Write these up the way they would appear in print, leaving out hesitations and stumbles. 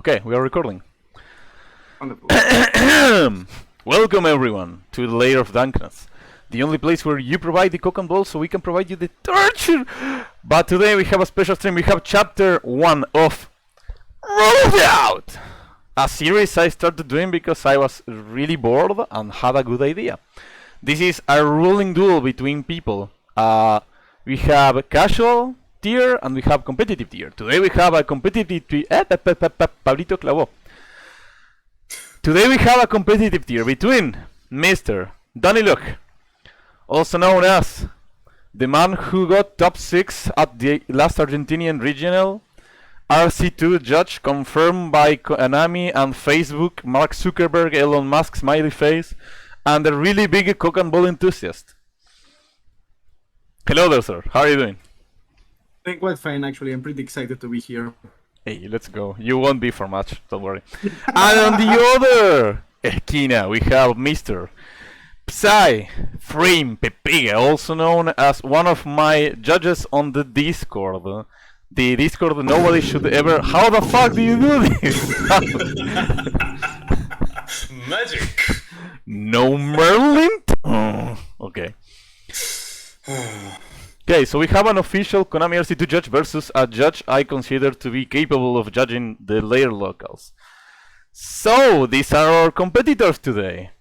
Okay, we are recording. Wonderful. Welcome everyone to the Lair of Darkness, the only place where you provide the cock and ball so we can provide you the torture. But today we have a special stream. We have chapter 1 of Rolled Out, a series I started doing because I was really bored and had a good idea. This is a ruling duel between people. We have casual tier and we have competitive tier. Today we have a competitive tier. Pablito clavó. Today we have a competitive tier between Mr. DaniLocke, also known as the man who got top 6 at the last Argentinian regional, RC2 judge confirmed by Konami and Facebook, Mark Zuckerberg, Elon Musk, smiley face, and a really big cock and ball enthusiast. Hello there, sir. How are you doing? Doing quite fine, actually. I'm pretty excited to be here. Hey, let's go. You won't be for much, don't worry. And on the other esquina, we have Mr. PSY-Frame Pepega, also known as one of my judges on the Discord. The Discord nobody should ever... How the fuck do you do this? Magic! No Merlin? Oh, okay. Okay, so we have an official Konami RC2 judge versus a judge I consider to be capable of judging the layer locals. So, these are our competitors today.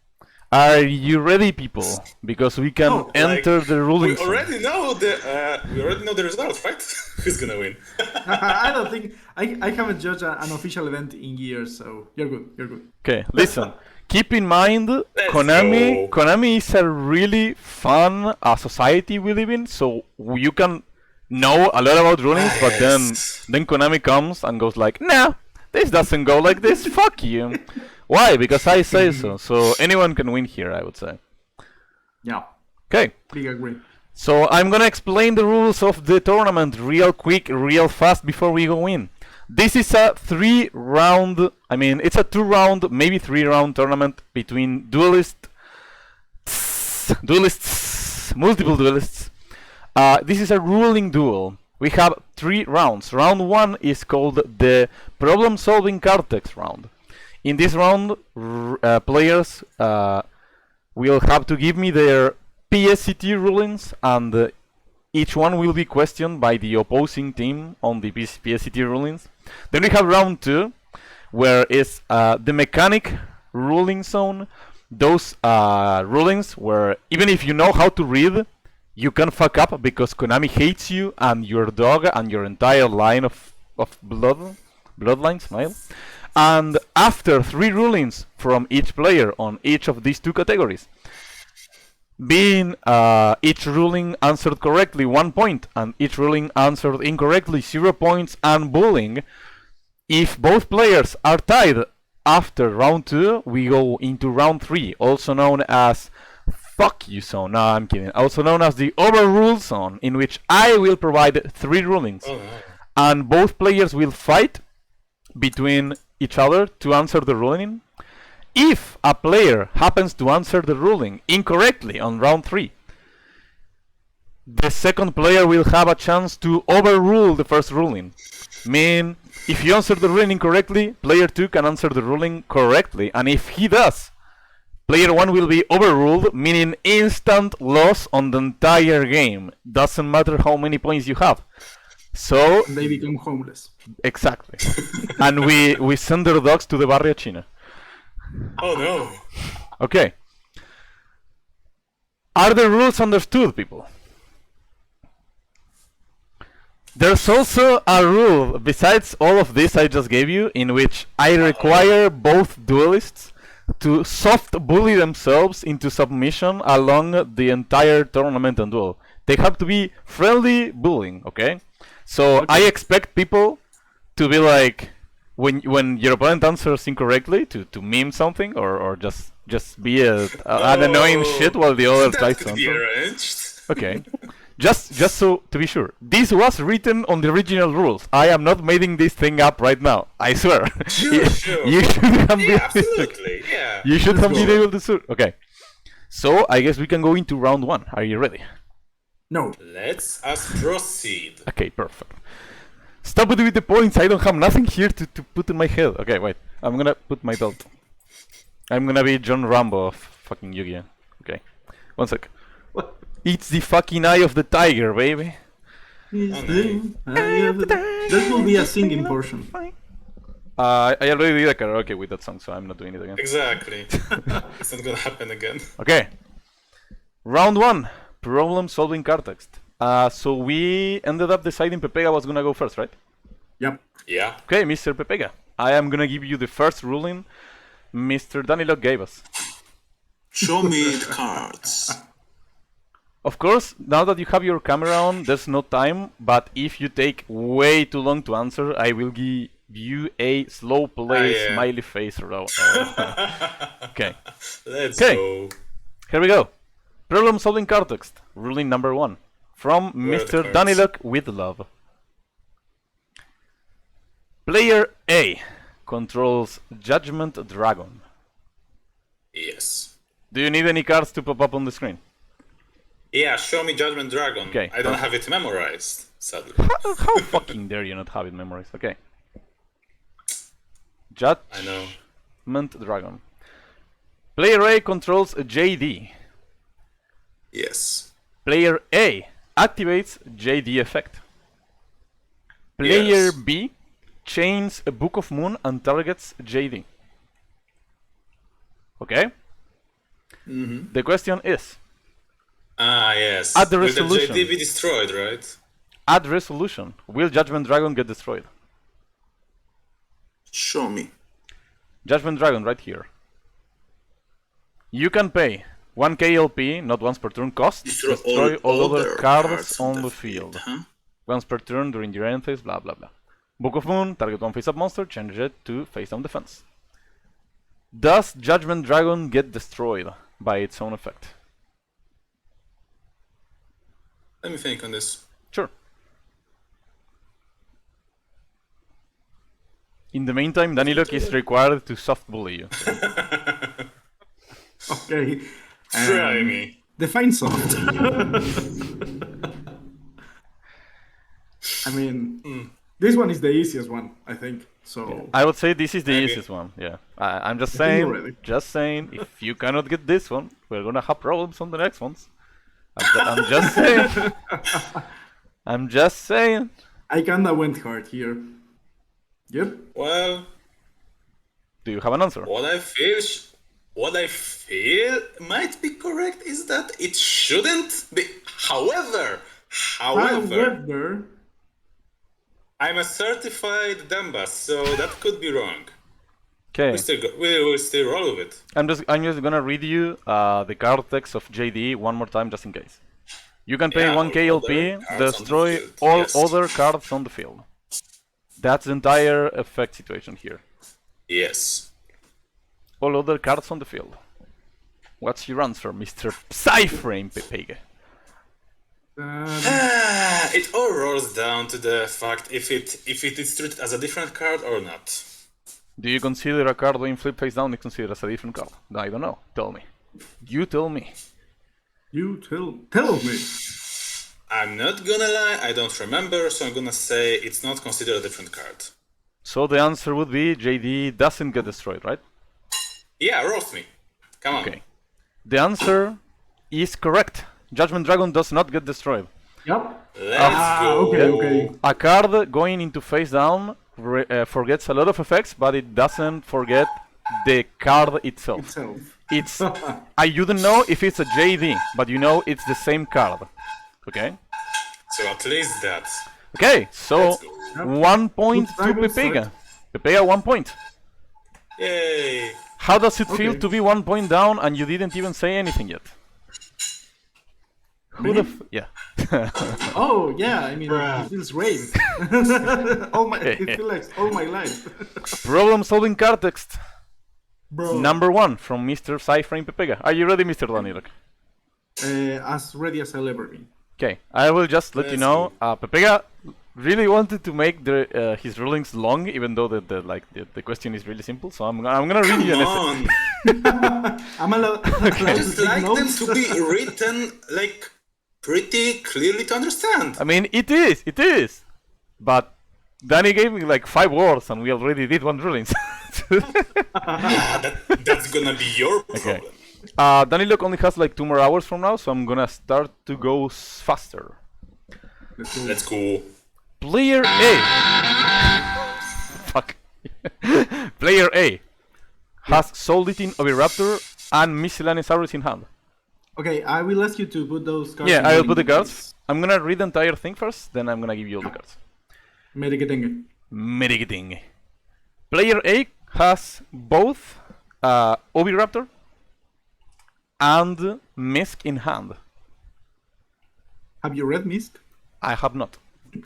Are you ready, people? Because we can enter the ruling we already know the results, right? Who's gonna win? I don't think... I haven't judged an official event in years, so you're good, you're good. Okay, listen. Keep in mind, Konami is a really fun society we live in, so you can know a lot about rulings, but then Konami comes and goes like, nah, this doesn't go like this, fuck you. Why? Because I say so. So anyone can win here, I would say. Yeah. Okay. Big agree. So I'm gonna explain the rules of the tournament real quick, real fast before we go in. This is a 3-round, it's a 2-round, maybe 3-round tournament between duelists, multiple duelists. This is a ruling duel. We have 3 rounds. Round 1 is called the problem-solving Cartex round. In this round, players will have to give me their PSCT rulings, and each one will be questioned by the opposing team on the PSCT rulings. Then we have round 2, where is the mechanic ruling zone. Those rulings where even if you know how to read, you can fuck up because Konami hates you and your dog and your entire line of bloodlines, smile. And after 3 rulings from each player on each of these 2 categories, being each ruling answered correctly 1 point and each ruling answered incorrectly 0 points and bullying, if both players are tied after round 2, we go into round 3, also known as fuck you zone. No, I'm kidding. Also known as the overrule zone, in which I will provide 3 rulings, and both players will fight between each other to answer the ruling. If a player happens to answer the ruling incorrectly on round 3, the second player will have a chance to overrule the first ruling. Meaning, if you answer the ruling incorrectly, player 2 can answer the ruling correctly, and if he does, player 1 will be overruled, meaning instant loss on the entire game. Doesn't matter how many points you have. So they become homeless. Exactly. And we send their dogs to the Barrio China. Oh no. Okay. Are the rules understood, people? There's also a rule, besides all of this I just gave you, in which I require both duelists to soft bully themselves into submission along the entire tournament and duel. They have to be friendly bullying, okay? So I expect people to be like, when your opponent answers incorrectly, to meme something or just be an annoying shit while the other tries to answer. Okay. Just so to be sure, this was written on the original rules. I am not making this thing up right now. I swear. Sure. You should have been Absolutely. Yeah. You should have been able to sue. Okay. So I guess we can go into round 1. Are you ready? No. Let's us proceed. Okay, perfect. Stop it with the points. I don't have nothing here to put in my head. Okay, wait. I'm gonna put my belt. I'm gonna be John Rambo of fucking Yu-Gi-Oh. Okay. One sec. What? It's the fucking eye of the tiger, baby. That will be a singing portion. I already did a karaoke with that song, so I'm not doing it again. Exactly. It's not gonna happen again. Okay. Round 1. Problem solving card text. So we ended up deciding Pepega was gonna go first, right? Yep. Yeah. Okay, Mr. Pepega. I am gonna give you the first ruling Mr. DaniLocke gave us. Show me the cards. Of course, now that you have your camera on, there's no time, but if you take way too long to answer, I will give you a slow play yeah. smiley face row. Okay. Let's Okay. go. Here we go. Problem solving card text. Ruling number 1. From Where are the Mr. cards? DaniLocke with love. Player A controls Judgment Dragon. Yes. Do you need any cards to pop up on the screen? Yeah, show me Judgment Dragon. Okay. I don't have it memorized, sadly. How fucking dare you not have it memorized? Okay. I know. Judgment Dragon. Player A controls a JD. Yes. Player A activates JD effect. Player Yes. B chains a Book of Moon and targets JD. Okay? The question is, Ah, yes. At the Will resolution. the JD be destroyed, right? at resolution, will Judgment Dragon get destroyed? Show me. Judgment Dragon right here. You can pay 1 KLP, not once per turn cost, destroy all other cards on the field. Huh? Once per turn during your end phase, blah blah blah. Book of Moon, target one face up monster, change it to face down defense. Does Judgment Dragon get destroyed by its own effect? Let me think on this. Sure. In the meantime, DaniLocke is required to soft bully you. Okay. Try me. Define soft. I mean, this one is the easiest one, I think. So I would say this is the I mean- easiest one. Yeah, I'm just I think you're saying. ready. Just saying. If you cannot get this one, we're gonna have problems on the next ones. I'm just saying. I'm just saying. I kinda went hard here. Yep. Well, Do you have an answer? what I feel might be correct is that it shouldn't be. However, However, I'm a certified Damba, so that could be wrong. Okay. We will still roll with it. I'm just gonna read you the card text of JD one more time just in case. You can pay Yeah, 1 all KLP, other cards on the destroy field, all yes. other cards on the field. That's the entire effect situation here. Yes. All other cards on the field. What's your answer, Mr. PSY-Frame Pepega? It all rolls down to the fact if it is treated as a different card or not. Do you consider a card when flip face down is considered as a different card? I don't know. Tell me. You tell me. you tell me. I'm not gonna lie, I don't remember, so I'm gonna say it's not considered a different card. So the answer would be JD doesn't get destroyed, right? Yeah, roast me. Come on. Okay. The answer is correct. Judgment Dragon does not get destroyed. Yep. Let's go. Okay. A card going into face down forgets a lot of effects, but it doesn't forget the card itself. Itself. It's you don't know if it's a JD, but you know it's the same card. Okay. So at least that. Okay. So Let's go. 1 point Good to Dragon's Pepega. side. Pepega 1 point. Yay. How does it feel Okay. to be 1 point down and you didn't even say anything yet? Who the yeah. Oh yeah, I mean it feels great. It feels like all my life. Problem solving card text. Bro. Number 1 from Mr. PSY-Frame Pepega. Are you ready, Mr. DaniLocke? As ready as I'll ever be. Okay, I will just let you Let's know. Pepega really wanted to make his rulings long, even though the question is really simple. So I'm gonna read you an essay. Come on. I'm allowed I to just take like them notes. to be written pretty clearly to understand. I mean, it is, but Danny gave me like 5 words, and we already did one ruling. That's gonna be your Okay. problem. DaniLocke only has like 2 more hours from now, so I'm gonna start to go faster. Let's go. Player A. Fuck. Player A has Soul Eating Oviraptor and Miscellaneosaurus in hand. Okay, I will ask you to put those cards. Yeah, in I will the put the inventory. cards. I'm gonna read the entire thing first, then I'm gonna give you all the cards. Mediketenge. Mitigating. Player A has both Oviraptor and Misk in hand. Have you read Mist? I have not.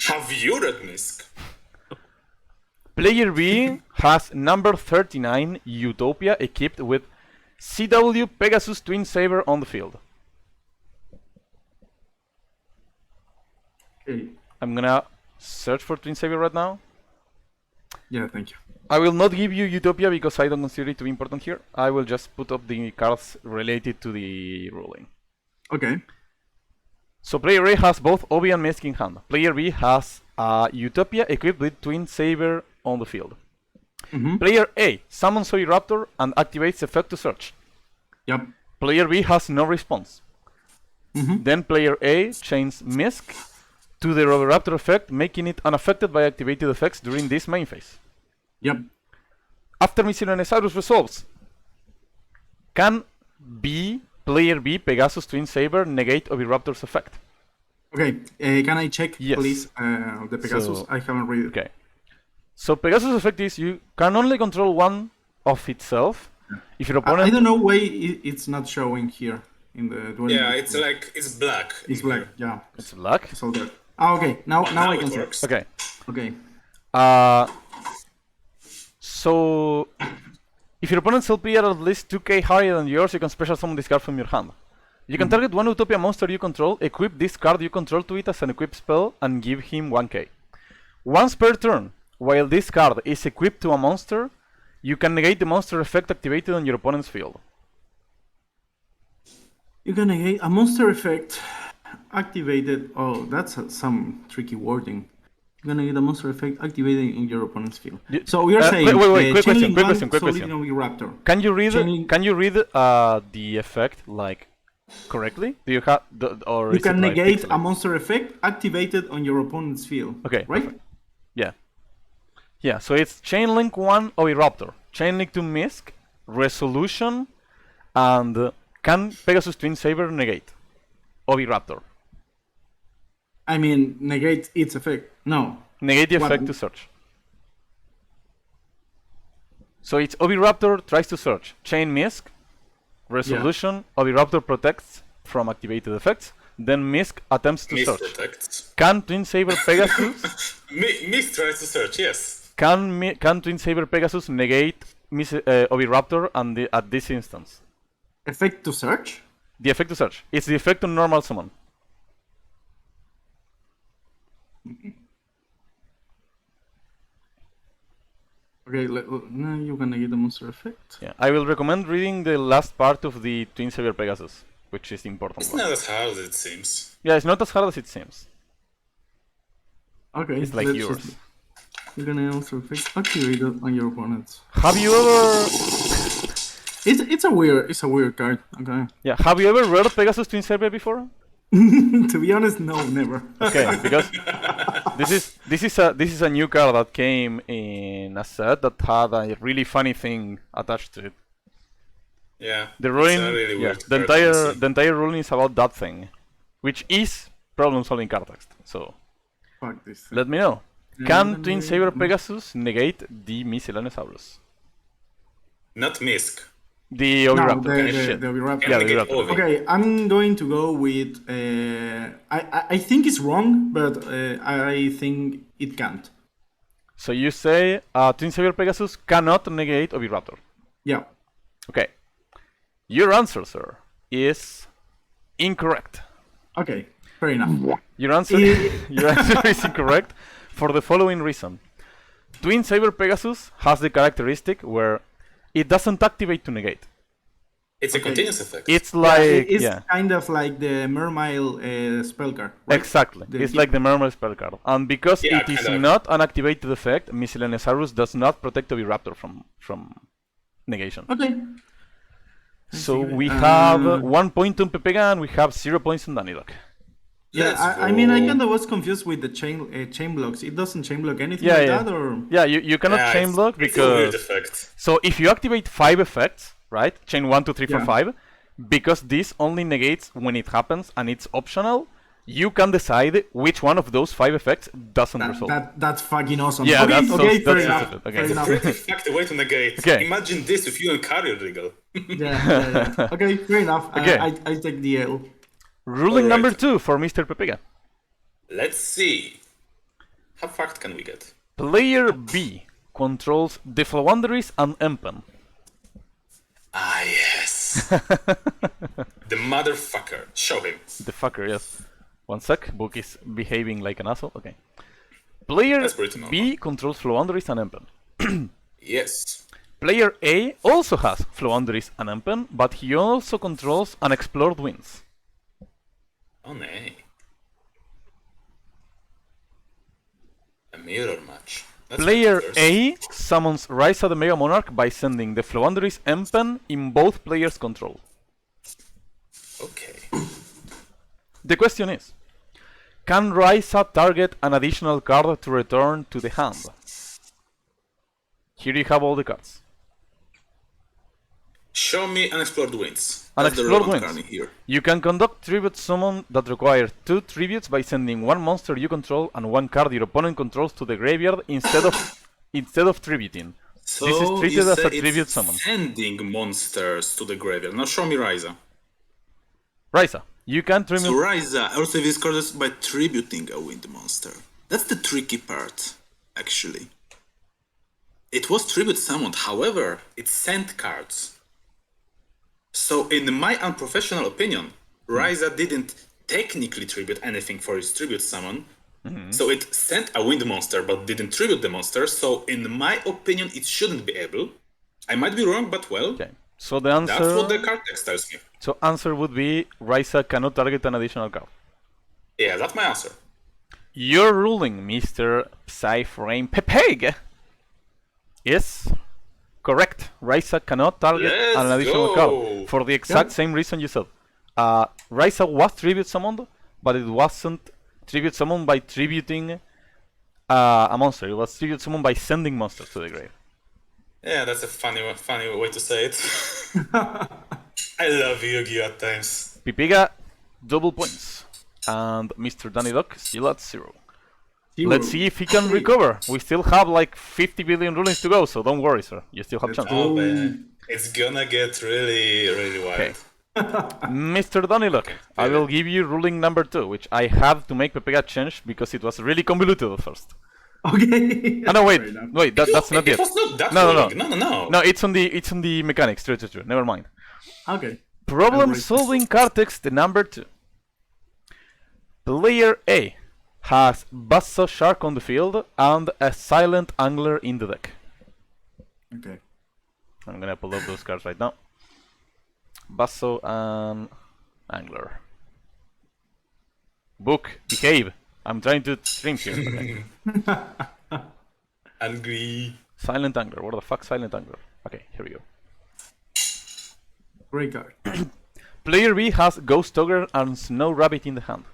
Have you read Misk? Player B has number 39 Utopia equipped with CW Pegasus Twin Saber on the field. Okay. I'm gonna search for Twin Saber right now. Yeah, thank you. I will not give you Utopia because I don't consider it to be important here. I will just put up the cards related to the ruling. Okay. So player A has both Obi and Misk in hand. Player B has Utopia equipped with Twin Saber on the field. Player A summons Oviraptor and activates Effect to Search. Yep. Player B has no response. Then player A chains Misk to the Oviraptor effect, making it unaffected by activated effects during this main phase. Yep. After Miscellaneosaurus resolves, can player B Pegasus Twin Saber negate Oviraptor's effect? Okay. Can I check, Yes. please, the Pegasus? So- I haven't read it. Okay. So Pegasus effect is you can only control one of itself. If your I opponent don't know why it's not showing here in the duel. Yeah, it's like it's black. It's black. Yeah. it's black. It's all good. Ah, okay. Now Now I it can see. works. Okay. Okay. So if your opponent's LP are at least 2k higher than yours, you can special summon this card from your hand. You can target one Utopia monster you control, equip this card you control to it as an equip spell, and give him 1k. Once per turn, while this card is equipped to a monster, you can negate the monster effect activated on your opponent's field. You can negate a monster effect activated. Oh, that's some tricky wording. You're gonna get a monster effect activated in your opponent's field. So we are saying. wait, quick question, Channeling quick one, question, quick Solid question. Raptor. Can you read? Channeling- Can you read the effect like correctly? Do you have or You is can it, like, negate a pixelated? monster effect activated on your opponent's field. Okay, Right? perfect. Yeah. Yeah, so it's Chain Link 1 Oviraptor, Chain Link 2 Misk, Resolution, and can Pegasus Twin Saber negate Oviraptor? I mean, negate its effect. No. Negate the What? effect to search. So it's Oviraptor tries to search, Chain Misk, Resolution, Oviraptor protects from activated effects, then Misk attempts to Misk search. protects. Can Twin Saber Pegasus Misk tries to search, yes. can Twin Saber Pegasus negate Oviraptor and at this instance? Effect to search? The effect to search. It's the effect on normal summon. Okay, no, you can negate the monster effect. Yeah, I will recommend reading the last part of the Twin Saber Pegasus, which is the important It's one. not as hard as it seems. Yeah, it's not as hard as it seems. Okay, It's like let's yours. just- You're gonna also effect activated on your opponents. Have you ever? It's a weird card. Okay. Yeah, have you ever read Pegasus Twin Saber before? To be honest, no, never. Okay, because this is a new card that came in a set that had a really funny thing attached to it. Yeah. The it's ruling, a really yeah, weird the card, honestly. entire ruling is about that thing, which is problem-solving card text. So Fuck this. let me know. Yeah, Can let Twin me- Saber Pegasus negate the Miscellaneosaurus? Not Misk. The No, Oviraptor. the Shit. Oviraptor. Yeah, the Negate Oviraptor. Ovi. Okay, I'm going to go with. I think it's wrong, but I think it can't. So you say Twin Saber Pegasus cannot negate Oviraptor. Yeah. Okay. Your answer, sir, is incorrect. Okay. Fair enough. Your answer, your answer is incorrect for the following reason. Twin Saber Pegasus has the characteristic where it doesn't activate to negate. It's a continuous effect. It's like it's kind of like the Mermail spell card. Right? Exactly. It's like the Mermaid spell card. And because it is not an activated effect, Miscellaneous Arrows does not protect the Raptor from negation. Okay. So we have 1 point on Pepega and we have 0 points on DaniLocke. Yeah, I mean, I kind of was confused with the chain blocks. It doesn't chain block anything like that, or? Yeah, you cannot chain block because. It's a weird effect. So if you activate 5 effects, right? Chain 1, 2, 3, 4, 5. Because this only negates when it happens and it's optional, you can decide which one of those 5 effects doesn't resolve. That's fucking awesome. Yeah, okay, fair enough. Okay. It's a pretty effective way to negate. Okay. Imagine this if you and Carrier Regal. yeah. Okay, fair enough. Okay. I take the L. Ruling number 2 for Mr. Pepega. Let's see. How fucked can we get? Player B controls the Flowanderies and Empen. Ah, yes. The motherfucker. Show him. The fucker, yes. 1 sec, Book is behaving like an asshole. Okay. Player B controls Flowanderies and Empen. Yes. Player A also has Flowanderies and Empen, but he also controls Unexplored Winds. Oh, nay. A mirror match. That's Player first. A summons Ryza the Mega Monarch by sending the Flowanderies Empen in both players' control. Okay. The question is, can Ryza target an additional card to return to the hand? Here you have all the cards. Show me Unexplored Winds. Unexplored Winds. Card here. You can conduct tribute summon that require 2 tributes by sending 1 monster you control and 1 card your opponent controls to the graveyard instead of tributing. So this is treated as a it's tribute summon. Sending monsters to the graveyard. Now show me Ryza. Ryza, you can tribute. So Ryza also this card is by tributing a wind monster. That's the tricky part, actually. It was tribute summoned, however, it sent cards. So in my unprofessional opinion, Ryza didn't technically tribute anything for his tribute summon. So it sent a wind monster but didn't tribute the monster. So in my opinion, it shouldn't be able. I might be wrong, but well, Okay. So the answer. that's what the card text tells me. So answer would be Ryza cannot target an additional card. Yeah, that's my answer. Your ruling, Mr. PSY-Frame Pepega, is correct. Ryza cannot target Let's an additional go. card for the exact same reason you said. Ryza was tribute summoned, but it wasn't tribute summoned by tributing a monster. It was tribute summoned by sending monsters to the grave. Yeah, that's a funny way to say it. I love Yu-Gi-Oh! At times. Pepega, double points. And Mr. DaniLocke still at 0. Let's see if he can recover. We still have like 50 billion rulings to go, so don't worry, sir. You still have chance. Oh man, it's gonna get really, really wild. Okay. Mr. DaniLocke, I will give you ruling number 2, which I had to make Pepega change because it was really convoluted at first. Okay. Oh, no, wait, that's not it it. was not that No. ruling. No. No, it's on the mechanics. True. Never mind. Okay. Problem-solving card text number 2. Player A has Buzzsaw Shark on the field and a Silent Angler in the deck. Okay. I'm gonna pull up those cards right now. Buzzsaw and Angler. Book, behave. I'm trying to stream here. Okay. Angry. Silent Angler. What the fuck, Silent Angler? Okay, here we go. Great card. Player B has Ghost Ogre and Snow Rabbit in the hand.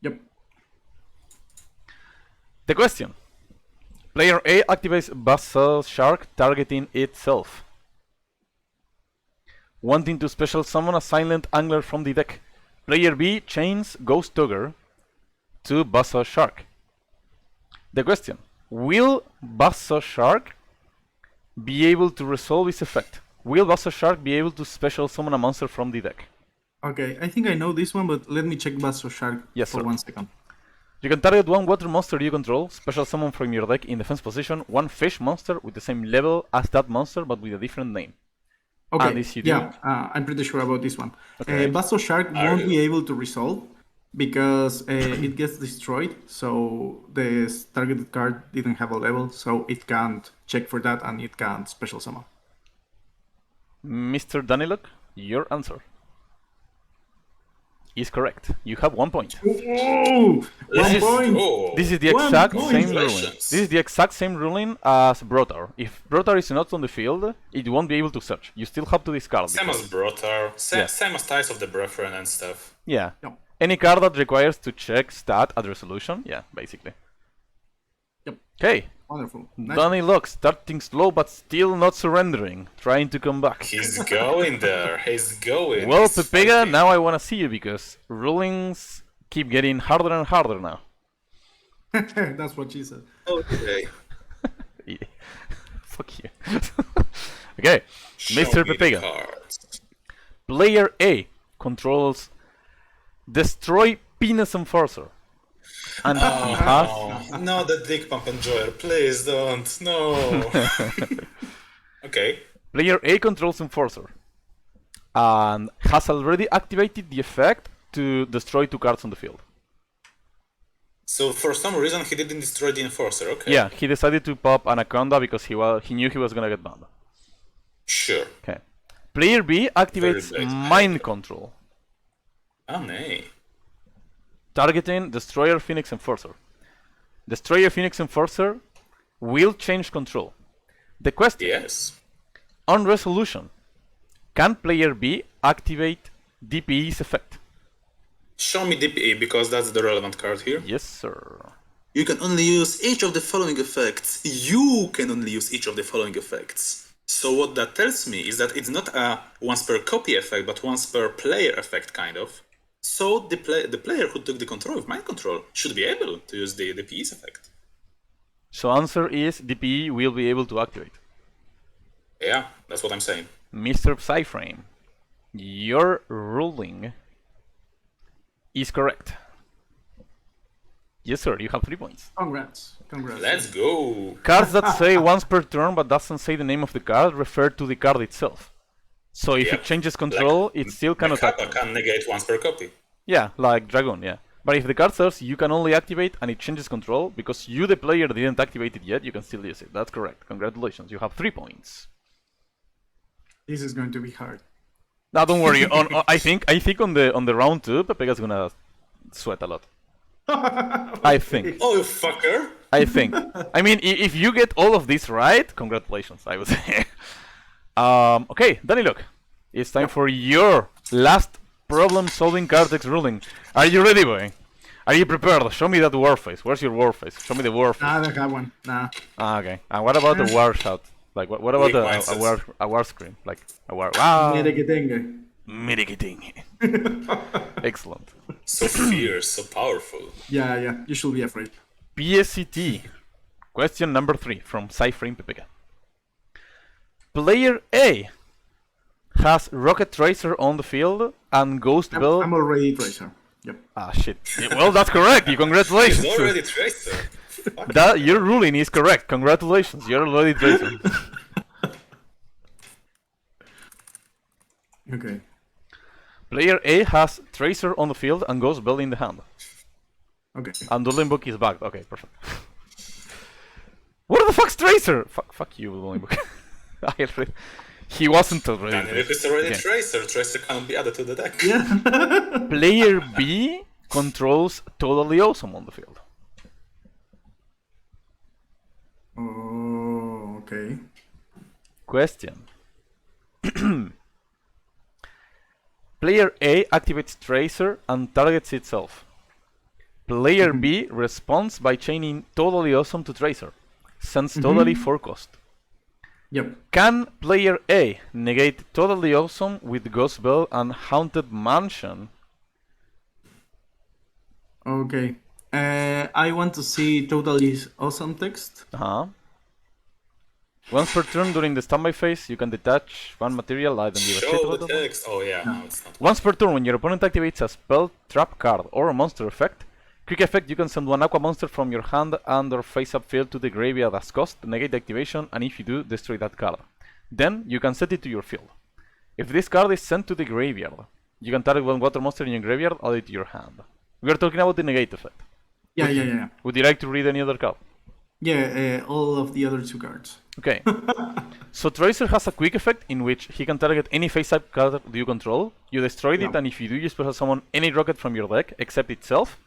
Yep. The question. Player A activates Buzzsaw Shark targeting itself. Wanting to special summon a Silent Angler from the deck. Player B chains Ghost Ogre to Buzzsaw Shark. The question. Will Buzzsaw Shark be able to resolve its effect? Will Buzzsaw Shark be able to special summon a monster from the deck? Okay, I think I know this one, but let me check Buzzsaw Shark Yes, for sir. 1 second. You can target 1 water monster you control, special summon from your deck in defense position, 1 fish monster with the same level as that monster but with a different name. Okay, And this you do. yeah, I'm pretty sure about this one. Okay. Buzzsaw Shark won't be able to resolve because it gets destroyed, so the targeted card didn't have a level, so it can't check for that and it can't special summon. Mr. DaniLocke, your answer is correct. You have 1 point. Ooh, Let's 1 point. go. This is the One exact point. same ruling. Congratulations. This is the exact same ruling as Brotar. If Brotar is not on the field, it won't be able to search. You still have to discard. Same as Brotar, same as Ties of the Brethren and stuff. Yeah. Yep. Any card that requires to check stat at resolution. Yeah, basically. Yep. Okay. Wonderful. Nice. DaniLocke starting slow but still not surrendering, trying to come back. He's going there. He's going. Well, He's Pepega, fighting. now I want to see you because rulings keep getting harder and harder now. That's what she said. Okay. Yeah. Fuck you. Okay, Show Mr. me the Pepega. cards. Player A controls Destroy Penis Enforcer. And he has... Oh, no, the dick pump enjoyer. Please don't. No. Okay. Player A controls Enforcer. And has already activated the effect to destroy 2 cards on the field. So for some reason he didn't destroy the enforcer. Okay. Yeah, he decided to pop Anaconda because he knew he was gonna get banned. Sure. Okay. Player B activates Very bad. Mind Control, Oh, nay. targeting Destroyer Phoenix Enforcer. Destroyer Phoenix Enforcer will change control. The question, Yes. on resolution, can player B activate DPE's effect? Show me DPE because that's the relevant card here. Yes, sir. You can only use each of the following effects. You can only use each of the following effects. So what that tells me is that it's not a once per copy effect, but once per player effect, kind of. So the player who took the control of mind control should be able to use the DPE's effect. So answer is DPE will be able to activate. Yeah, that's what I'm saying. Mr. PSY-Frame, your ruling is correct. Yes, sir, you have 3 points. Congrats. Congrats. Let's go. Cards that say once per turn but doesn't say the name of the card refer to the card itself. So if Yeah, it changes control, it still cannot Kappa activate. can negate once per copy. Yeah, like Dragon, yeah. But if the card says you can only activate and it changes control, because you, the player, didn't activate it yet, you can still use it. That's correct. Congratulations, you have 3 points. This is going to be hard. Now, don't worry. I think on the round 2, Pepega's gonna sweat a lot. I think. Oh, you fucker! I think. I mean, if you get all of this right, congratulations, I would say. Okay, DaniLocke, it's time for your last problem-solving Cartex ruling. Are you ready, boy? Are you prepared? Show me that war face. Where's your war face? Show me the war face. Nah, I don't have one. Nah. Ah, okay. And what about the war shot? Like, what about Weak a mindsets. war screen? Like, a war... Wow! Mire que tenga. Mitigating. Excellent. So fierce, so powerful. Yeah, you should be afraid. PSCT. Question number 3 from PSY-Frame Pepega. Player A has Rocket Tracer on the field and Ghost Bell... I'm already Tracer. Yep. Ah, shit. Yeah, well, that's correct. You congratulations. He's already Tracer. Fuck. That your ruling is correct. Congratulations. You're already Tracer. Okay. Player A has Tracer on the field and Ghost Bell in the hand. Okay. And Dueling Book is back. Okay, perfect. What the fuck's Tracer? Fuck you, Dueling Book. He wasn't already. And if it's already Okay. Tracer, Tracer can't be added to the deck. Player B controls Totally Awesome on the field. Oh, okay. Question. Player A activates Tracer and targets itself. Player B responds by chaining Totally Awesome to Tracer. Sends Totally for cost. Yep. Can player A negate Totally Awesome with Ghost Bell and Haunted Mansion? Okay. I want to see totally awesome text. Once per turn during the standby phase, you can detach one material. I don't give a shit Show about the that. text. Oh yeah, no, it's not. Once per turn, when your opponent activates a spell, trap card, or a monster effect, quick effect, you can send one aqua monster from your hand and or face-up field to the graveyard as cost, negate the activation, and if you do, destroy that card. Then, you can set it to your field. If this card is sent to the graveyard, you can target one water monster in your graveyard, add it to your hand. We are talking about the negate effect. Yeah. Would you like to read any other card? Yeah, all of the other 2 cards. Okay. So Tracer has a quick effect in which he can target any face-up card you control. You destroyed it, and if you do, you special summon any rocket from your deck except itself.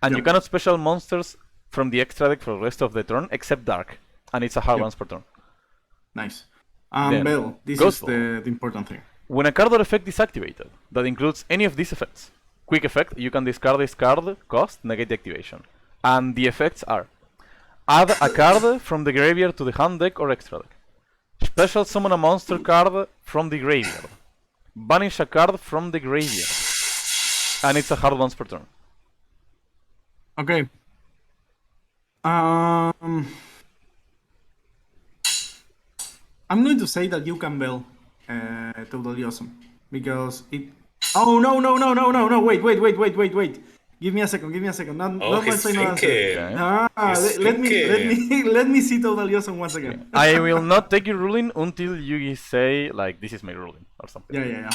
And you cannot special monsters from the extra deck for the rest of the turn except Dark. And it's a hard once per turn. Nice. Then Bell, this Ghost is the important thing. When a card or effect is activated that includes any of these effects, quick effect, you can discard this card, cost, negate the activation. And the effects are: add a card from the graveyard to the hand deck or extra deck. Special summon a monster card from the graveyard. Banish a card from the graveyard. And it's a hard once per turn. Okay. I'm going to say that you can Bell Totally Awesome because it. Oh no! Wait! Give me a second. Not my final answer. Let me see Totally Awesome once again. I will not take your ruling until you say like this is my ruling or something. Yeah.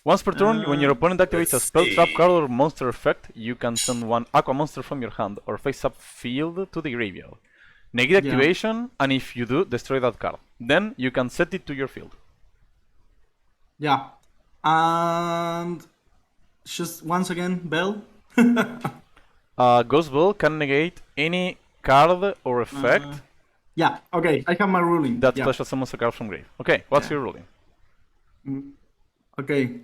Once per turn, when your opponent activates a spell trap card or monster effect, you can send one aqua monster from your hand or face-up field to the graveyard. Negate activation, and if you do, destroy that card. Then you can set it to your field. Yeah. And just once again, Bell. Ghost Ball can negate any card or effect Yeah, okay, I have my ruling. that special summons a card from grave. Okay, what's your ruling? Okay.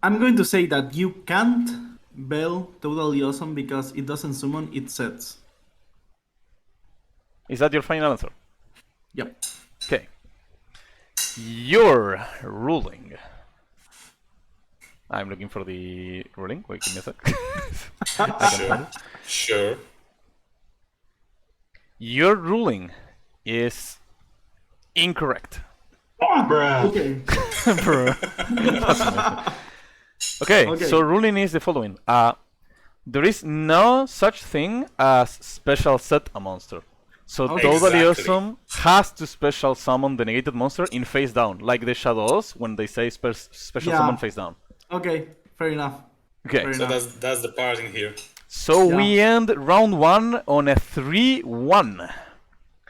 I'm going to say that you can't Bell Totally Awesome because it doesn't summon, it sets. Is that your final answer? Yep. Okay. Your ruling. I'm looking for the ruling. Wait, give me a sec. Sure. Your ruling is incorrect. Okay. Okay, so ruling is the following. There is no such thing as special set a monster. So Totally Awesome has to special summon the negated monster in face down, like the Shadows when they say special summon face down. Okay, fair enough. Okay. Fair So enough. that's the part in here. So we end round 1 on a 3-1.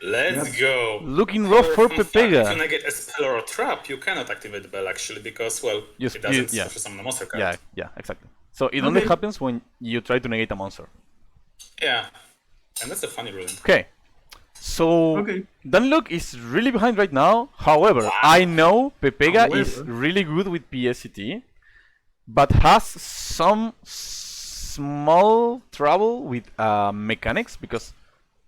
Let's go. Looking rough for Fun fact, Pepega. if you get a spell or a trap, you cannot activate the bell actually because, well, it doesn't summon a monster card. Yeah, exactly. So it only happens when you try to negate a monster. Yeah. And that's a funny ruling. Okay. So DaniLocke is really behind right now. However, I know Pepega is really good with PSCT, but has some small trouble with mechanics because,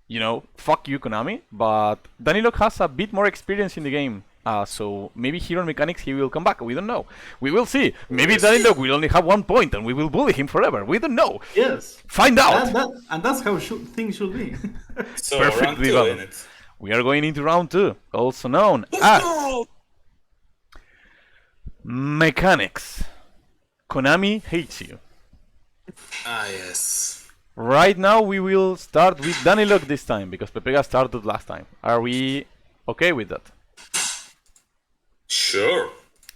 you know, fuck you, Konami. But DaniLocke has a bit more experience in the game. So maybe hero mechanics he will come back. We don't know. We will see. Maybe DaniLocke will only have 1 point and we will bully him forever. We don't know. Yes. Find out. And that's how things should be. So Perfectly round 2 in valid. it. We are going into round 2, also known as mechanics. Konami hates you. Ah, yes. Right now we will start with DaniLocke this time because Pepega started last time. Are we okay with that? Sure.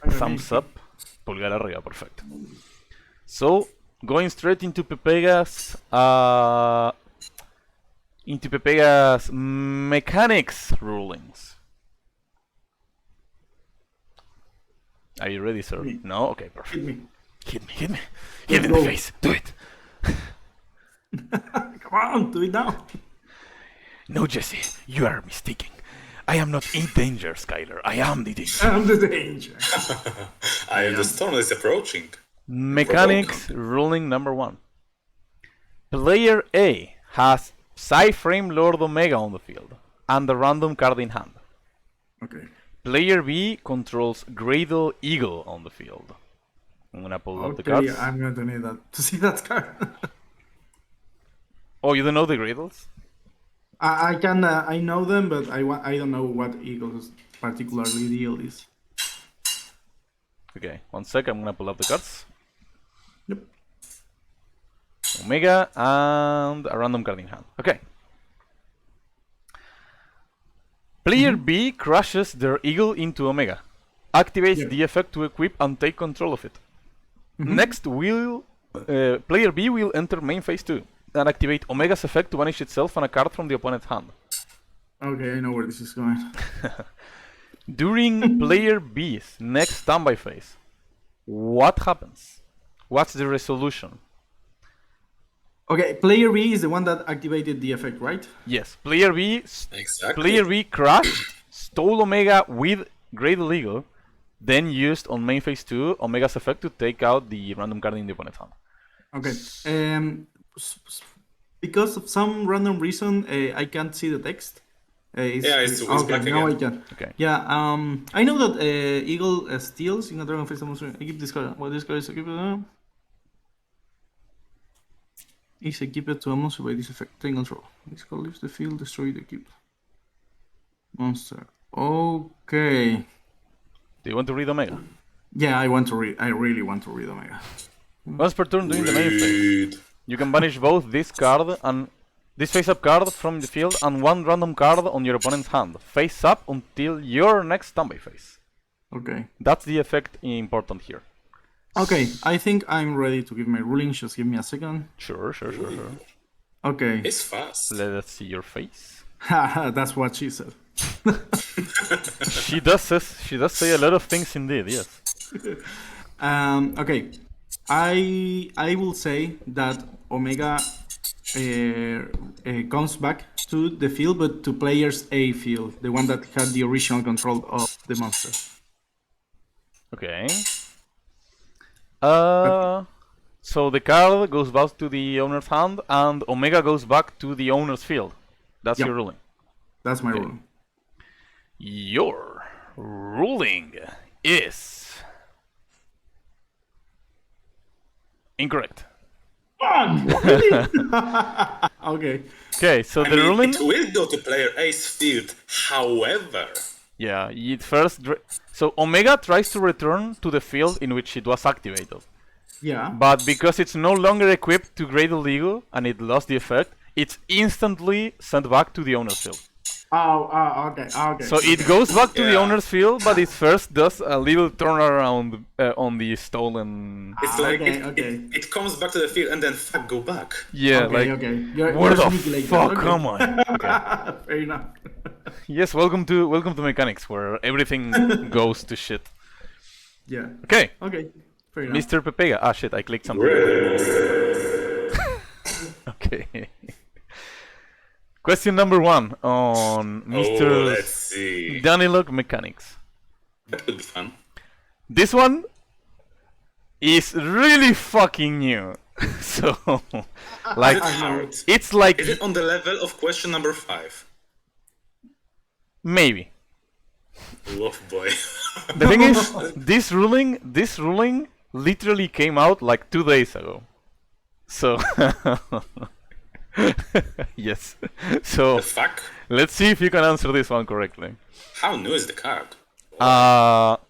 Thumbs up. Pulgar arriba, perfect. So, going straight into Pepega's mechanics rulings. Are you ready, sir? No? Okay, perfect. Hit me in the face. Do it. Come on, do it now. No, Jesse, you are mistaken. I am not in danger, Skyler. I am the danger. I'm the danger. The storm is approaching. Mechanics ruling number 1. Player A has PSY-Frame Lord Omega on the field and a random card in hand. Okay. Player B controls Gradle Eagle on the field. I'm gonna pull up the cards. I'm going to need that to see that card. Oh, you don't know the Gradles? I know them, but I don't know what Eagles particularly deal is. Okay, 1 sec. I'm gonna pull up the cards. Yep. Omega and a random card in hand. Okay. Player B crashes their eagle into Omega. Activates the effect to equip and take control of it. Next, player B will enter main phase 2. and activate Omega's effect to banish itself and a card from the opponent's hand. Okay, I know where this is going. During player B's next standby phase, what happens? What's the resolution? Okay, player B is the one that activated the effect, right? Yes, player B, Exactly. player B crashed, stole Omega with Great Illegal, then used on main phase 2 Omega's effect to take out the random card in the opponent's hand. Okay. Because of some random reason, I can't see the text. It's okay. back Now again. I can. Okay. Yeah. I know that Eagle steals in a dragon face monster. I keep this card. Well, this card is equipped. Is equipped to a monster by this effect. Take control. This card leaves the field. Destroy the equipped monster. Okay. Do you want to read Omega? Yeah, I want to read. I really want to read Omega. Once per turn during the main phase, Read. you can banish both this card and this face-up card from the field and one random card on your opponent's hand, face up until your next standby phase. Okay. That's the effect important here. Okay. I think I'm ready to give my ruling. Just give me a second. Sure. Okay. It's fast. Let us see your face. Haha, that's what she said. She does say a lot of things indeed, yes. Okay. I will say that Omega comes back to the field, but to player's A field, the one that had the original control of the monster. Okay. So the card goes back to the owner's hand and Omega goes back to the owner's field. That's Yep. your ruling. That's my ruling. Your ruling is incorrect. Okay. Okay, so I the mean, ruling. it will go to player A's field. However, Yeah, it first. So Omega tries to return to the field in which it was activated, Yeah. but because it's no longer equipped to Great Illegal and it lost the effect, it's instantly sent back to the owner's field. Okay. So it goes back to the Yeah. owner's field, but it first does a little turnaround on the stolen. it's like okay. it comes back to the field and then fuck go back. Yeah, Okay. like You're where the sneaky like fuck that. Okay. come on? Okay. Fair enough. Yes, welcome to mechanics where everything goes to shit. Yeah. Okay, Okay. Fair enough. Mr. Pepega. Ah shit, I clicked something. Okay. Question number 1 on Mr. Oh, let's see. DaniLocke Mechanics. That could be fun. This one is really fucking new. So, like, Is it hard? it's like Is it on the level of question number 5? maybe. Love boy. The thing is, this ruling literally came out like 2 days ago. So, yes. So, The fuck? let's see if you can answer this one correctly. How new is the card?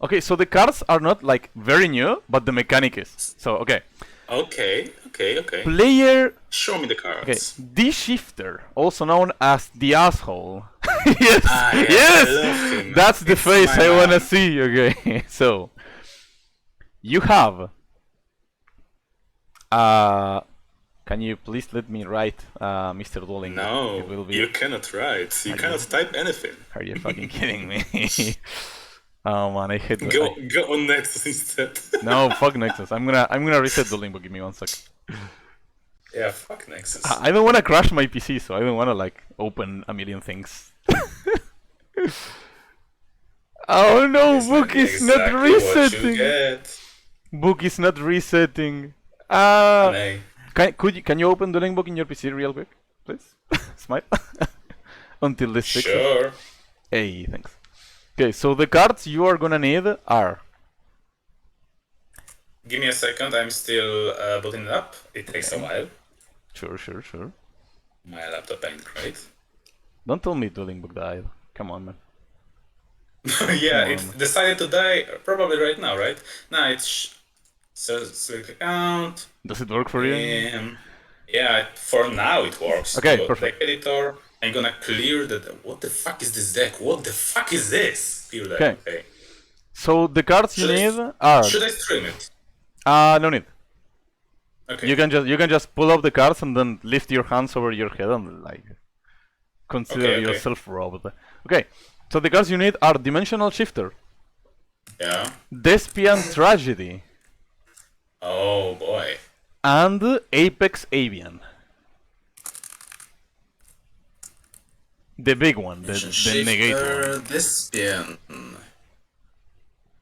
Okay, so the cards are not like very new, but the mechanic is. So, okay. Okay. Player. Show me the Okay, cards. the shifter, also known as the asshole. Yes, I yes, love him. that's the It's face my I man. wanna see. Okay, so you have. Can you please let me write, Mr. Dueling? No, It will be. you cannot write. You cannot type anything. Are you fucking kidding me? Oh man, I hate. Go on Nexus instead. No, fuck Nexus. I'm gonna reset Dueling, but give me 1 sec. Yeah, fuck Nexus. I don't wanna crash my PC, so I don't wanna like open a million things. Oh no, It's book is not exactly what you resetting. get. Book is not resetting. Nay. Can you open the link book in your PC real quick, please? Smile. Until this fixes. Sure. Hey, thanks. Okay, so the cards you are gonna need are. Give me a second. I'm still booting it up. It takes a while. Sure. My laptop ain't great. Don't tell me Dueling Book died. Come on, man. Yeah, it decided to die probably right now, right? Nah, it's select account. Does it work for you? Yeah, for now it works. Okay, Go perfect. Deck editor. I'm gonna clear the. What the fuck is this deck? What the fuck is this? Clear deck. Okay. So the cards you Should I- need are. Should I stream it? No need. Okay. You can just pull up the cards and then lift your hands over your head and like consider Okay. yourself robbed. Okay, so the cards you need are Dimensional Shifter, Yeah. Despian Tragedy, Oh boy. and Apex Avian. The big one, the negator. Despian.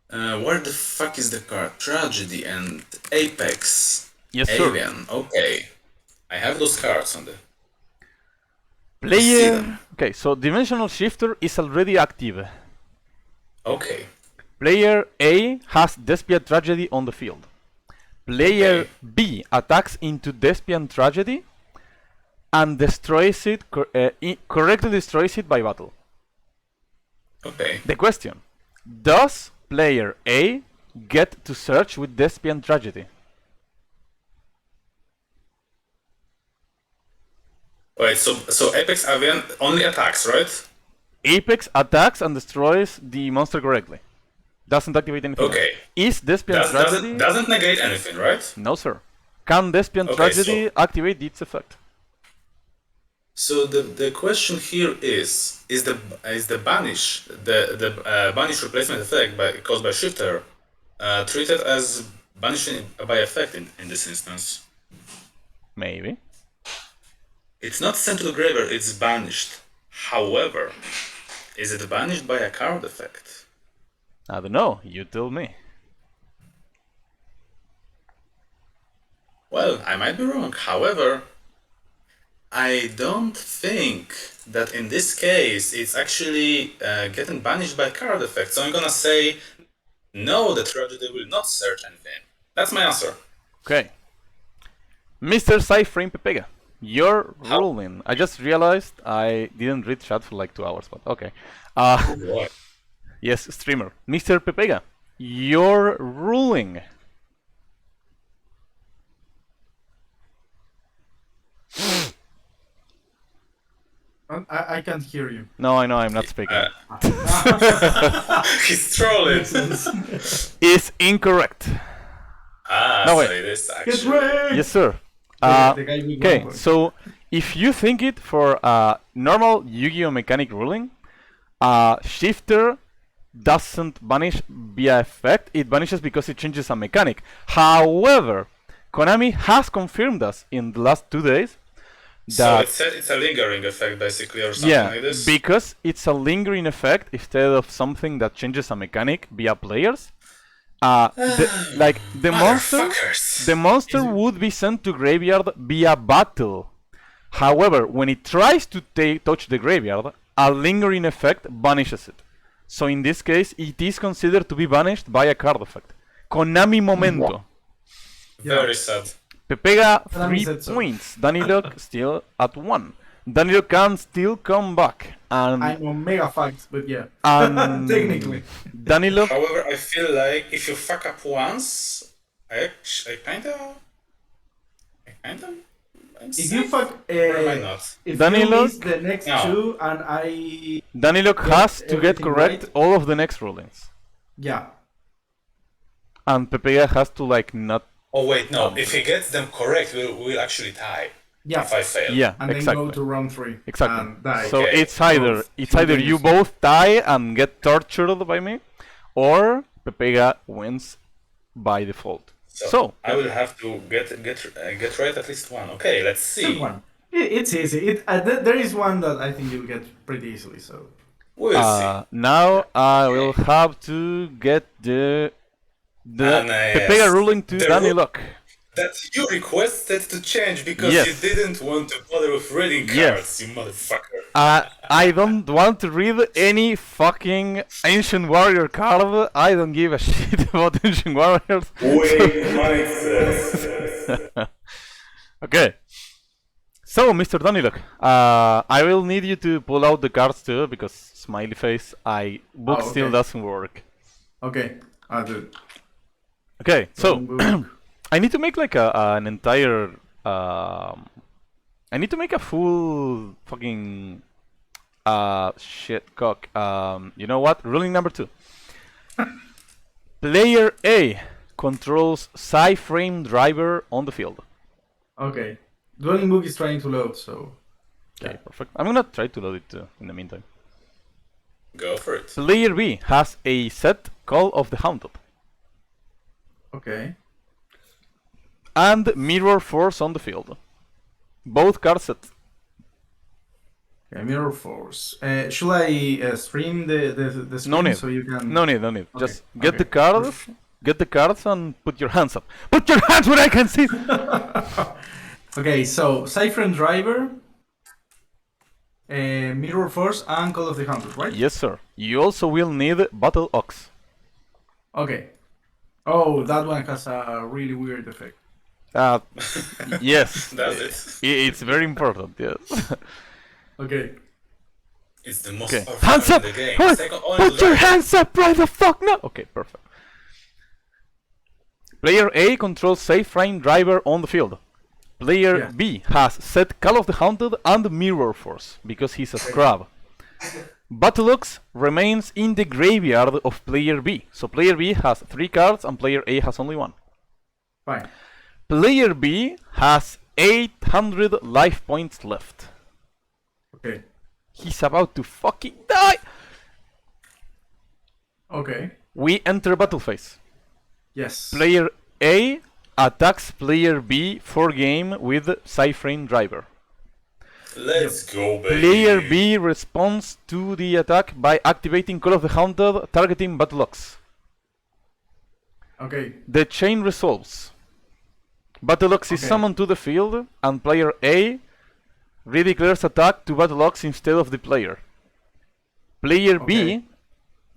Where the fuck is the card? Tragedy and Apex. Yes, sir. Alien. Okay. I have those cards on the. see Player. them. Okay, so Dimensional Shifter is already active. Okay. Player A has Despian Tragedy on the field. Player Okay. B attacks into Despian Tragedy and destroys it, correctly destroys it by battle. Okay. The question: does player A get to search with Despian Tragedy? Wait. So Apex Avian only attacks, right? Apex attacks and destroys the monster correctly. Doesn't activate anything. Okay. Is Despian Tragedy? Doesn't negate anything, right? No, sir. Can Despian Okay, Tragedy activate its effect? So the question here is the banish banish replacement effect caused by shifter treated as banishing by effect in this instance? Maybe. It's not sent to the graveyard, it's banished. However, is it banished by a card effect? I don't know. You tell me. Well, I might be wrong. However, I don't think that in this case it's actually getting banished by card effect. So I'm gonna say no, the tragedy will not search anything. That's my answer. Okay. Mr. PSY-Frame Pepega, your ruling. I just realized I didn't read chat for like 2 hours, but okay. What? Yes, streamer. Mr. Pepega, your ruling. I can't hear you. No, I know I'm not speaking. He's trolling. Is incorrect. No, So wait. it is Get actually. ready! Yes, sir. The guy with Okay, one point. so if you think it for a normal Yu-Gi-Oh! Mechanic ruling, Shifter doesn't banish via effect, it banishes because it changes a mechanic. However, Konami has confirmed us in the last 2 days So that it's a lingering effect basically or something yeah, like this. because it's a lingering effect instead of something that changes a mechanic via players. Motherfuckers. The monster would be sent to graveyard via battle. However, when it tries to touch the graveyard, a lingering effect banishes it. So in this case, it is considered to be banished by a card effect. Konami Momento. Very sad. Pepega Konami 3 said so. points. DaniLocke still at 1. DaniLocke can still come back. And I'm on mega facts, but yeah. and Technically. DaniLocke. However, I feel like if you fuck up once, I kinda. If you fuck, Or am I not? if DaniLocke- you miss the next No. two and I, DaniLocke has to get everything correct right. all of the next rulings. yeah, And Pepega has to like not. Oh wait, no. If he gets them correct, we'll actually tie. yeah, If I fail. Yeah, and then exactly. go to round 3. Exactly. And die. So Okay. it's either you Continuously. both die and get tortured by me, or Pepega wins by default. So I will have to get right at least one. Okay, let's see. Good one. It's easy. There is one that I think you'll get pretty easily. So We'll see. now I will have to get the And, Pepega yes, ruling to the DaniLocke. That you requested to change because Yes. you didn't want to bother with reading cards, Yes. you motherfucker. I don't want to read any fucking Ancient Warrior card. I don't give a shit about Ancient Warriors. Wait, Mike. Okay. So, Mr. DaniLocke, I will need you to pull out the cards too, because smiley face, book Oh, still okay. doesn't work. okay, I'll do it. Okay, so Boom. I need to make like an entire. I need to make a full fucking shit cock. You know what? Ruling number 2. Player A controls PSY-Frame Driver on the field. Okay. Dueling Book is trying to load, so... Okay, perfect. I'm gonna try to load it in the meantime. Go for it. Player B has a set Call of the Haunted Okay. and Mirror Force on the field. Both cards set. Okay, Mirror Force. Should I stream the screen No need. so you can... No need, no need. Okay, Just get the okay. cards, get the cards, and put your hands up. Put your hands where I can see. Okay, so PSY-Frame Driver, Mirror Force, and Call of the Hunter, right? Yes, sir. You also will need Battle Ox. Okay. Oh, that one has a really weird effect. Yes. Does it? It's very important. Yes. Okay. It's the most Okay. powerful Hands in up. the game. Come on. Second only to Put your Driver. hands up right the fuck now. Okay, perfect. Player A controls PSY-Frame Driver on the field. Player Yeah. B has set Call of the Haunted and Mirror Force because he's a scrub. Battlelux remains in the graveyard of player B. So player B has 3 cards and player A has only 1. Fine. Player B has 800 life points left. Okay. He's about to fucking die! Okay. We enter battle phase. Yes. Player A attacks player B for game with PSY-Frame Driver. Let's go, baby. Player B responds to the attack by activating Call of the Haunted, targeting Battlelux. Okay. The chain resolves. Battlelux is Okay. summoned to the field, and player A redeclares attack to Battlelux instead of the player. Player B Okay.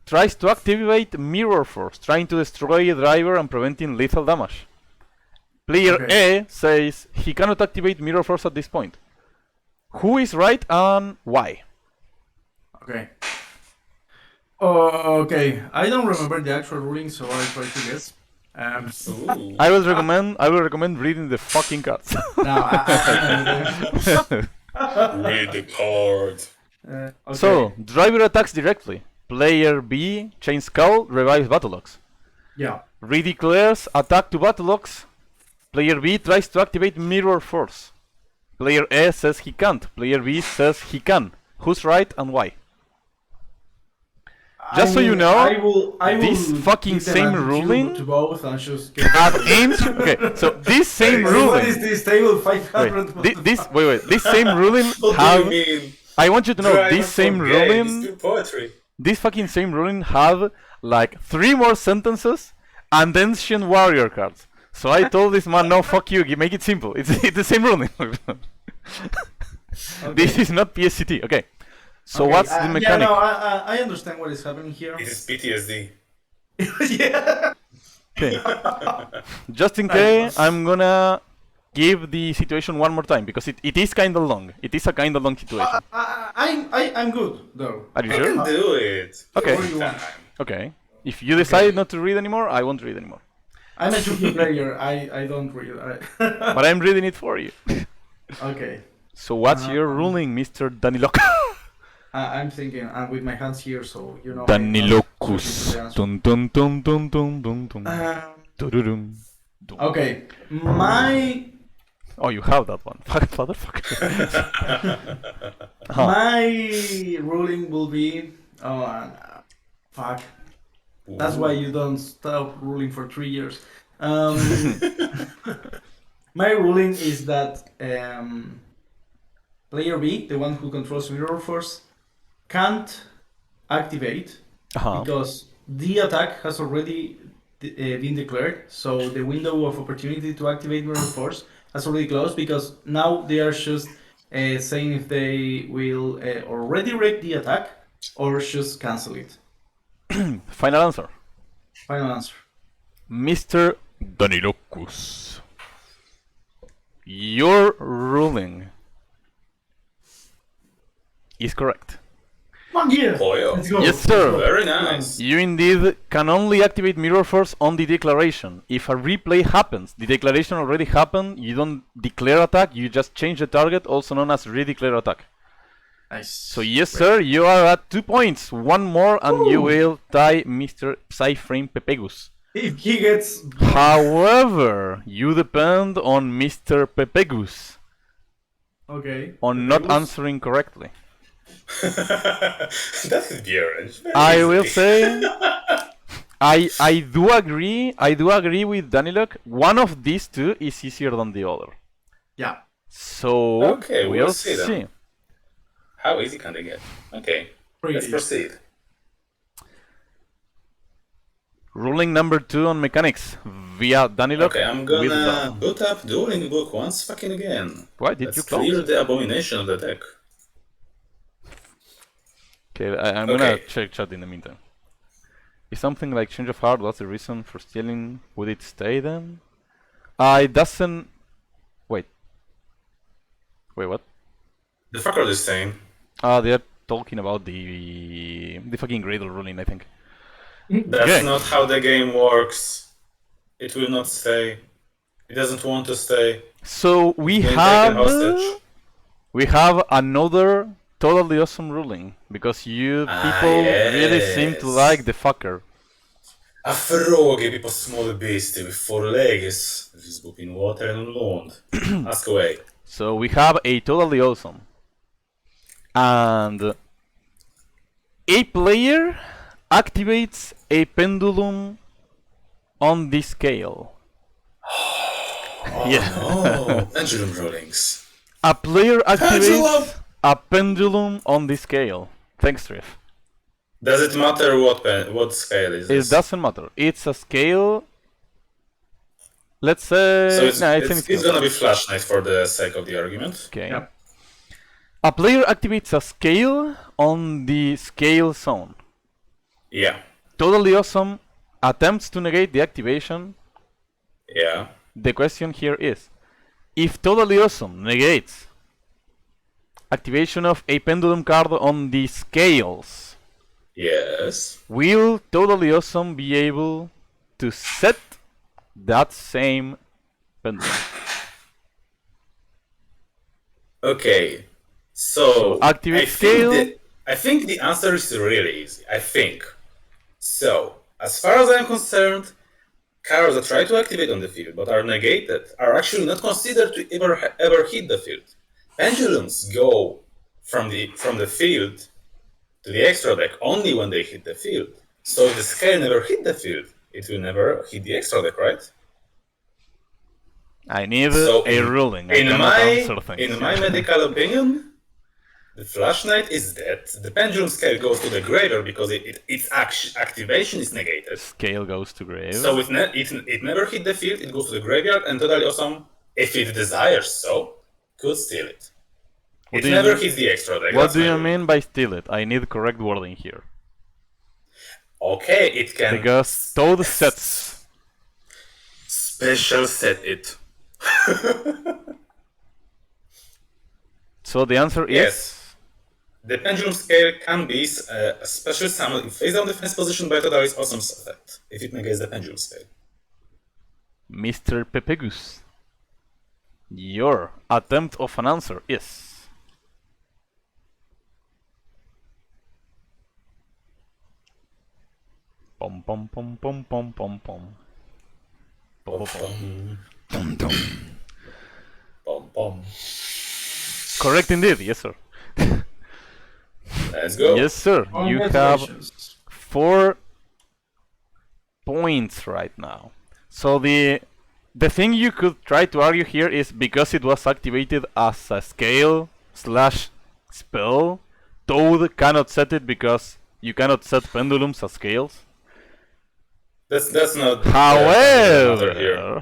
tries to activate Mirror Force, trying to destroy a driver and preventing lethal damage. Player Okay. A says he cannot activate Mirror Force at this point. Who is right and why? Okay. Okay. I don't remember the actual ruling, so I'll try to guess. Ooh. I will recommend reading the fucking cards. Now, Read the card. okay. So, driver attacks directly. Player B chains Skull, revives Battlelux. Yeah. Redeclares attack to Battlelux. Player B tries to activate Mirror Force. Player A says he can't. Player B says he can. Who's right and why? Just so you know, I will this fucking give them same an ruling- attitude to both and just get Okay, so this same What ruling. is this table 500? Wait, this same ruling What have. do you mean? I want you to know Driver this same for game. It's ruling. good poetry. This fucking same ruling have like 3 more sentences and Ancient Warrior cards. So I told this man, no, fuck you, make it simple. It's the same ruling. This is not PSCT. Okay. So Okay, what's the Yeah, mechanic? no, I understand what is happening here. This is PTSD. Yeah. Okay. Just in case, I'm gonna give the situation one more time because it is kind of long. It is a kind of long situation. I'm good though. Are you I sure? can do it. Okay. What do you want? Okay. If you decide not to read anymore, I won't read anymore. I'm a Juki player. I don't read. But I'm reading it for you. Okay. So what's your ruling, Mr. DaniLocke? I'm thinking. I'm with my hands here, so you know. DaniLocus. I- Dun dun dun dun dun dun dun. Um, Dun-dun-dun. Dun. okay. My Oh, you have that one. Fuck, motherfucker. my ruling will be. Fuck. That's why you don't stop ruling for 3 years. My ruling is that player B, the one who controls Mirror Force, can't activate because the attack has already been declared. So the window of opportunity to activate Mirror Force has already closed because now they are just saying if they will or redirect the attack or just cancel it. Final answer. Final answer. Mr. DaniLocus. Your ruling is correct. Fuck yeah! Boyo. Let's go. Yes, sir. Very nice. You indeed can only activate Mirror Force on the declaration. If a replay happens, the declaration already happened, you don't declare attack, you just change the target, also known as redeclare attack. Nice. So yes, sir, you are at 2 points. One more and you will tie Mr. PSY-Frame Pepegus. If he gets... However, you depend on Mr. Pepegus Okay. on not answering correctly. That could be arranged. I will say, I do agree with DaniLocke. One of these two is easier than the other. Yeah. So Okay, we'll see see. then. How easy can they get? Okay, let's proceed. Ruling number 2 on mechanics via DaniLocke. Okay, I'm gonna boot up Dueling Book once fucking again. Why did you close? Clear the abomination of the deck. Okay, I'm gonna check chat in the meantime. Is something like change of heart? What's the reason for stealing? Would it stay then? It doesn't. Wait, what? The fucker is saying. They're talking about the fucking Gradle ruling, I think. That's not how the game works. It will not stay. It doesn't want to stay. So we have another totally awesome ruling because you people really seem to like the fucker. A frog på small beast with 4 legs. This book in water and land. Ask away. So we have a totally awesome. And a player activates a pendulum on the scale. No, pendulum rulings. A player activates a pendulum on the scale. Thanks, Triff. Does it matter what scale is this? It doesn't matter. It's a scale. Let's say. So it's scale. gonna be Flash Knight for the sake of the argument. Okay. Yeah. A player activates a scale on the scale zone. Yeah. Totally awesome attempts to negate the activation. Yeah. The question here is, if Totally Awesome negates activation of a pendulum card on the scales, Yes. will Totally Awesome be able to set that same pendulum? Okay. So activate scale. I think the answer is really easy. I think. So, as far as I'm concerned, cards that try to activate on the field but are negated are actually not considered to ever hit the field. Pendulums go from the field to the extra deck only when they hit the field. So if the scale never hit the field, it will never hit the extra deck, right? I need a ruling. In my medical opinion, the Flash Knight is dead. The pendulum scale goes to the graveyard because its activation is negated. Scale goes to grave. So it never hit the field, it goes to the graveyard, and Totally Awesome, if it desires so, could steal it. It never hits the extra deck. What do you mean by steal it? I need correct wording here. Okay, it can... Because Toad sets. Special set it. So the answer is... Yes. The pendulum scale can be a special summon in face down defense position by Totally Awesome's effect, if it negates the pendulum scale. Mr. Pepegus, your attempt of an answer is... Pom pom pom pom pom pom pom. Pom pom. Pom pom. Correct indeed, yes sir. Let's go. Yes sir, you have 4 points right now. So the thing you could try to argue here is because it was activated as a scale / spell, Toad cannot set it because you cannot set pendulums as scales. That's not.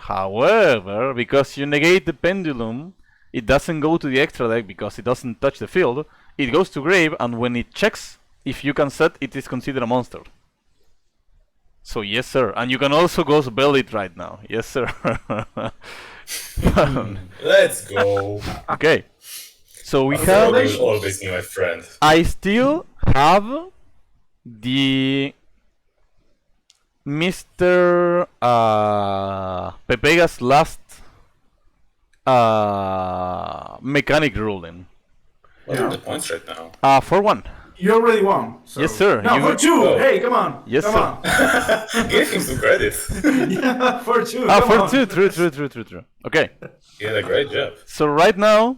However, because you negate the pendulum, it doesn't go to the extra deck because it doesn't touch the field. It goes to grave, and when it checks if you can set, it is considered a monster. So yes, sir, and you can also go spell it right now. Yes, sir. Let's go. Okay. So we have. Always be my friend. I still have the Mr. Pepega's last mechanic ruling. What are the points right now? 4-1. You already won. So. Yes, sir. No, for 2. Oh. Hey, come on. Yes, come sir. on. Give him some credit. Yeah, for 2. Ah, come for on. 2. True. Okay. He had a great job. So right now,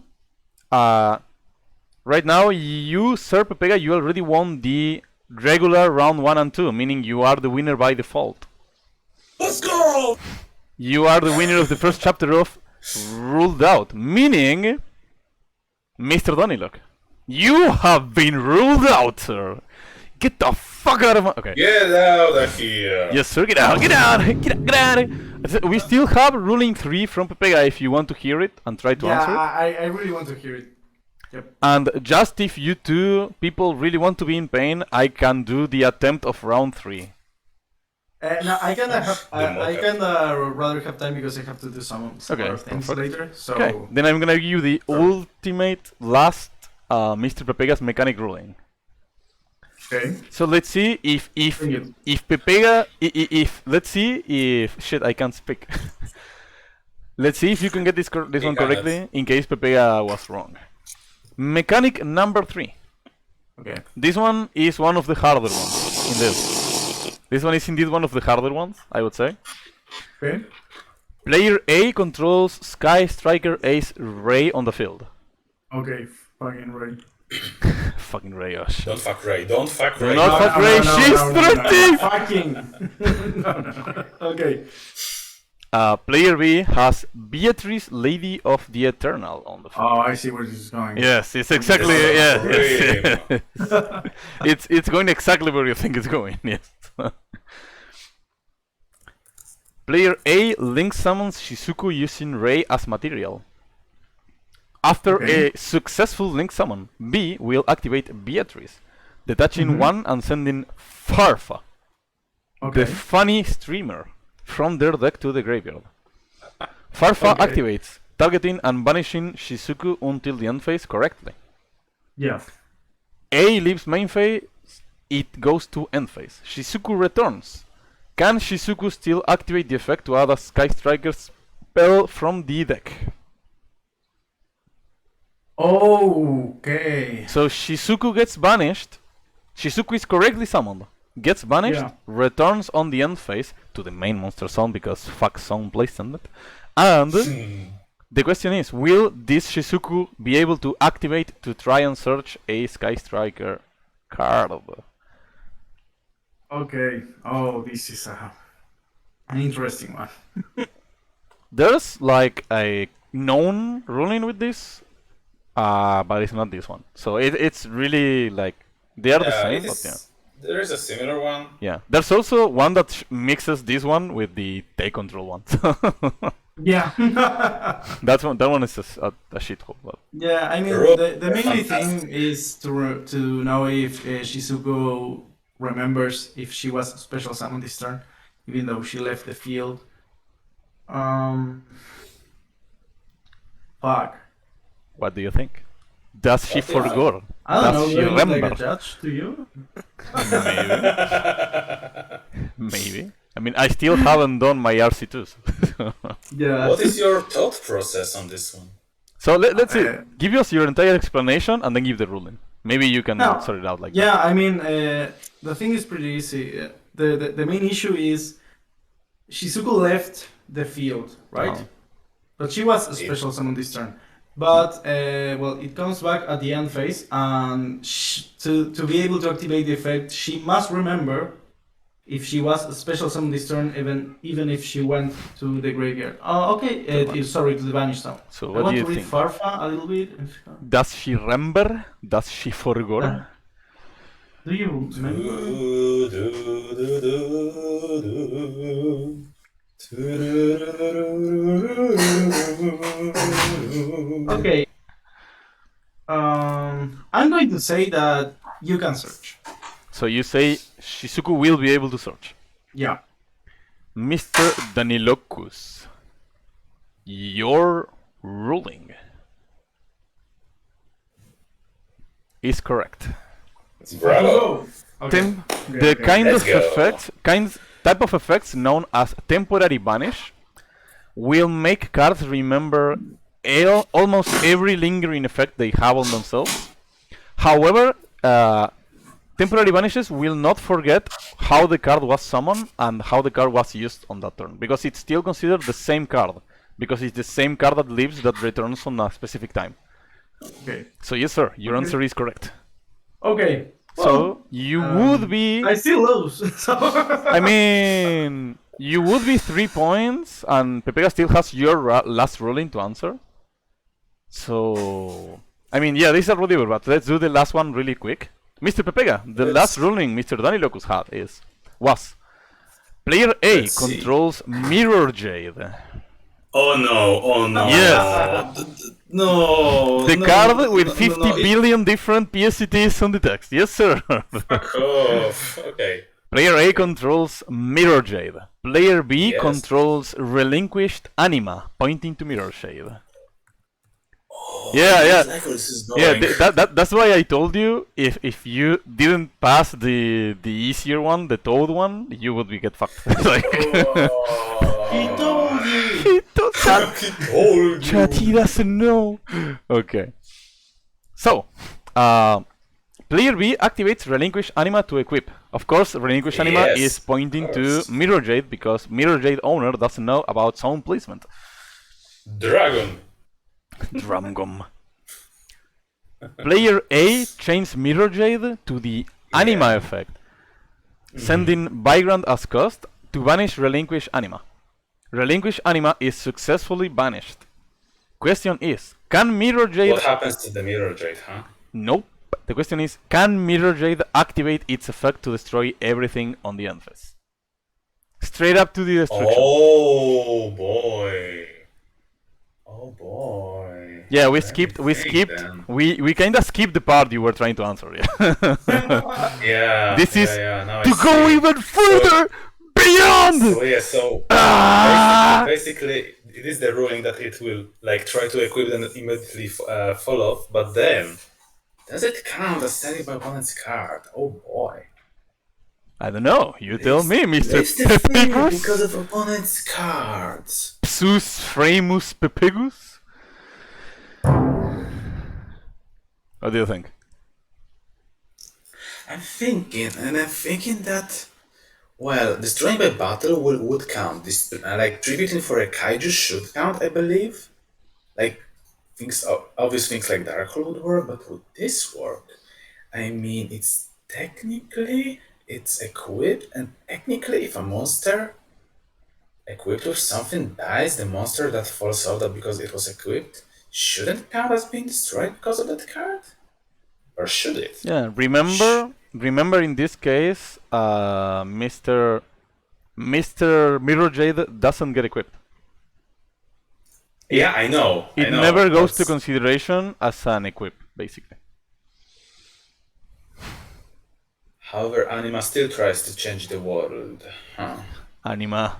you, Sir Pepega, you already won the regular round 1 and 2, meaning you are the winner by default. Let's go! You are the winner of the first chapter of Ruled Out, meaning, Mr. DaniLocke, you have been ruled out, sir. Get the fuck out of my... Okay. Get out of here! Yes, sir, get out. We still have ruling 3 from Pepega if you want to hear it and try to answer it. I really want to hear it. Yep. And just if you two people really want to be in pain, I can do the attempt of round 3. No, I kinda have. I mock-up. kinda rather have time because I have to do some Okay, other things perfect. later. So Okay, then I'm gonna give you the ultimate last Mr. Pepega's mechanic ruling. okay. So let's see if Bring it. Pepega if let's see if shit I can't speak. Let's see if you can get this one cannot. correctly in case Pepega was wrong. Mechanic number 3. Okay. This one is one of the harder ones in this. This one is indeed one of the harder ones, I would say. Okay. Player A controls Sky Striker Ace Ray on the field. Okay. Fucking right. Fucking Ray, oh shit. Don't fuck Ray. Don't fuck Do Ray. not fuck Ray, she's 30! Fucking. no. Okay. Player B has Beatrice, Lady of the Eternal on the field. Oh, I see where this is going. Yes, it's exactly yes. It's going exactly where you think it's going. Yes. Player A link summons Shizuku using Ray as material. After a successful link summon, B will activate Beatrice, detaching one and sending Farfa, Okay. the funny streamer, from their deck to the graveyard. Farfa activates, targeting and banishing Shizuku until the end phase correctly. Yeah. A leaves main phase, it goes to end phase. Shizuku returns. Can Shizuku still activate the effect to add a Sky Striker spell from the deck? Okay. So Shizuku gets banished. Shizuku is correctly summoned. Gets banished, returns on the end phase to the main monster zone because fuck zone placement. And the question is, will this Shizuku be able to activate to try and search a Sky Striker card? Okay. Oh, this is an interesting one. There's like a known ruling with this, but it's not this one. So it's really like they are the same, but yeah. There is a similar one. Yeah, there's also one that mixes this one with the take control one. Yeah. That one is a shithole. But Yeah, I mean, the main thing is to know if Shizuku remembers if she was special summon this turn, even though she left the field. Fuck. what do you think? Does she forget? I don't know. Does she Do I look like remember? a judge to you? Maybe. I mean, I still haven't done my RC2s. Yeah. What is your thought process on this one? So let's see. Give us your entire explanation and then give the ruling. Maybe you can No. sort it out like Yeah, I mean, the thing is pretty easy. The main issue is Shizuku left the field, right? But she was a special summon this turn. But well, it comes back at the end phase, and to be able to activate the effect, she must remember if she was a special summon this turn, even if she went to the graveyard. Oh, okay. Sorry, to the banished zone. So I what want do you to read think? Farfa a little bit. Does she remember? Does she forget? Do you remember? Okay. I'm going to say that you can search. So you say Shizuku will be able to search. Yeah. Mr. DaniLocke, your ruling is correct. Bravo! Tim, the kind Let's of go. type of effects known as temporary banish will make cards remember almost every lingering effect they have on themselves. However, temporary banishes will not forget how the card was summoned and how the card was used on that turn, because it's still considered the same card, because it's the same card that lives that returns on a specific time. Okay. So yes, sir, your answer is correct. Okay. So you would be. I still lose. So I mean, you would be 3 points, and Pepega still has your last ruling to answer. So, I mean, yeah, this is already over, but let's do the last one really quick. Mr. Pepega, the last ruling Mr. DaniLocke had was player A controls Mirror Jade. Oh no. Yes. The card with 50 billion different PSCTs on the text. Yes, sir. Fuck off. Okay. Player A controls Mirror Jade. Player B controls Relinquished Anima, pointing to Mirror Shade. Yeah. That's why I told you if you didn't pass the easier one, the Toad one, you would get fucked. Like, he told you. he told you. Chat, he doesn't know. Okay. So, player B activates Relinquish Anima to equip. Of course, Relinquish Anima is pointing to Mirror Jade because Mirror Jade owner doesn't know about sound placement. Dragon. Drumgum. Player A changes Mirror Jade to the Anima effect, sending Bygrand as cost to banish Relinquish Anima. Relinquish Anima is successfully banished. Question is, can Mirror Jade... What happens to the Mirror Jade, huh? Nope. The question is, can Mirror Jade activate its effect to destroy everything on the end phase? Straight up to the destruction. Oh boy. Oh boy. Yeah, we kinda skipped the part you were trying to answer, yeah. Yeah. This is now to go even further beyond! So basically it is the ruling that it will like try to equip and immediately fall off, but then does it count as standing by opponent's card? Oh boy. I don't know, you tell me, Mr. It's the thing Pepegus? because of opponent's cards. PSY-Frame Pepegus? What do you think? I'm thinking that, well, destroying by battle would count. This like tributing for a kaiju should count, I believe. Like obvious things like Dark Hole would work, but would this work? I mean, it's equipped, and technically, if a monster equipped with something dies, the monster that falls off that because it was equipped shouldn't count as being destroyed because of that card? Or should it? Yeah, remember in this case, Mr. Mirror Jade doesn't get equipped. Yeah, I know. It never goes to consideration as an equip, basically. However, Anima still tries to change the world. Huh. Anima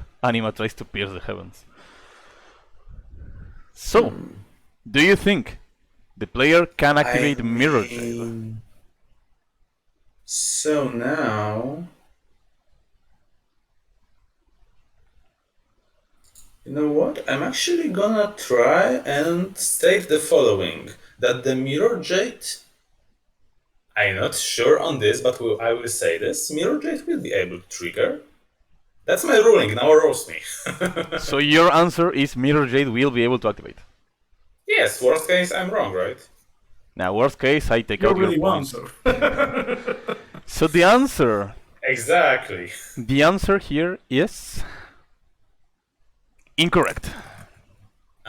tries to pierce the heavens. So, do you think the player can activate Mirror Jade? So now... You know what? I'm actually gonna try and state the following. That the Mirror Jade... I'm not sure on this, but I will say this. Mirror Jade will be able to trigger. That's my ruling, now roast me. So your answer is Mirror Jade will be able to activate? Yes, worst case I'm wrong, right? Now worst case I take out your points. So. So the answer... Exactly. The answer here is... incorrect.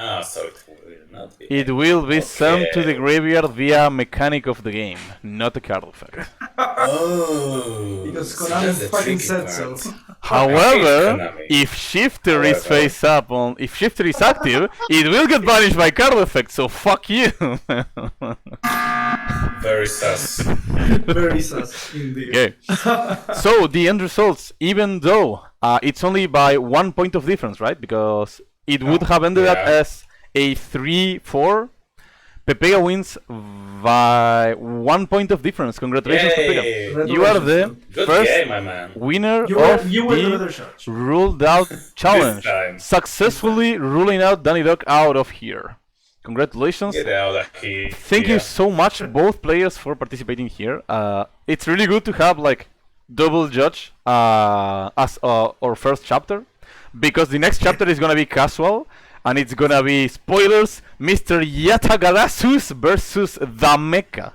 Ah, so it will not be. It will be sent to the graveyard via mechanic of the game, not a card effect. Oh. Because Konami fucking said so. However, if Shifter is face up if Shifter is active, it will get banished by card effect, so fuck you. Very sus. Very sus, indeed. Okay. So the end results, even though it's only by 1 point of difference, right? Because it would have ended up as a 3-4. Pepega wins by 1 point of difference. Congratulations, Pepega. You are the first winner of the ruled out challenge. Successfully ruling out DaniLocke out of here. Congratulations. Get out of here. Thank you so much, both players, for participating here. It's really good to have like double judge as our first chapter, because the next chapter is gonna be casual, and it's gonna be spoilers: Mr. Yatagarasus versus the Mecha,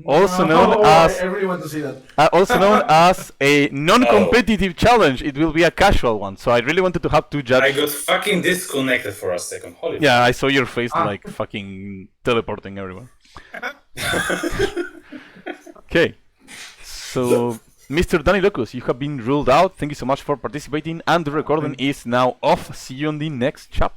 also known as I really want to see that. also known as a non-competitive challenge. It will be a casual one, so I really wanted to have two I judges. got fucking disconnected for a second. Holy Yeah, I saw your face like fucking teleporting everywhere. Okay, so Mr. DaniLocke, you have been ruled out. Thank you so much for participating, and the recording is now off. See you on the next chapter.